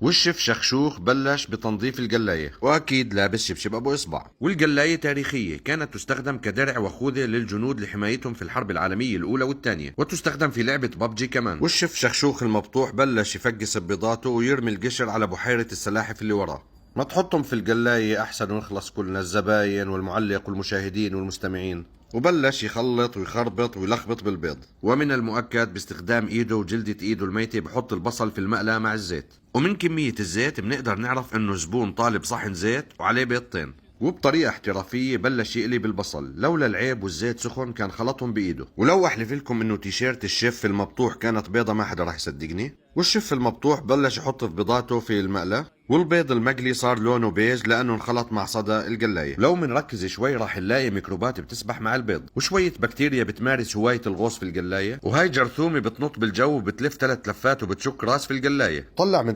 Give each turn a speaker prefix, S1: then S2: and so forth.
S1: والشيف شخشوخ بلش بتنظيف القلاية، وأكيد لابس شبشب أبو إصبع. والقلاية تاريخية، كانت تستخدم كدرع وخوذة للجنود لحمايتهم في الحرب العالمية الأولى والثانية، وتستخدم في لعبة ببجي كمان. والشيف شخشوخ المبطوح بلش يفقس ببيضاته ويرمي القشر على بحيرة السلاحف اللي وراه. ما تحطهم في القلاية أحسن ونخلص كلنا، الزباين والمعلق والمشاهدين والمستمعين. وبلش يخلط ويخربط ويلخبط بالبيض، ومن المؤكد باستخدام ايده وجلدة ايده الميتة بحط البصل في المقلاة مع الزيت. ومن كمية الزيت بنقدر نعرف انه زبون طالب صحن زيت وعليه بيضتين. وبطريقة احترافية بلش يقلي بالبصل، لولا العيب والزيت سخن كان خلطهم بايده. ولو احلف لكم انه تيشيرت الشيف المبطوح كانت بيضة ما حدا راح يصدقني. والشيف المبطوح بلش يحط في بيضاته في المقلاة، والبيض المقلي صار لونه بيج لانه انخلط مع صدى القلاية. لو منركز شوي راح نلاقي ميكروبات بتسبح مع البيض، وشوية بكتيريا بتمارس هواية الغوص في القلاية، وهاي جرثومة بتنط بالجو وبتلف 3 لفات وبتشك راس في القلاية. طلع من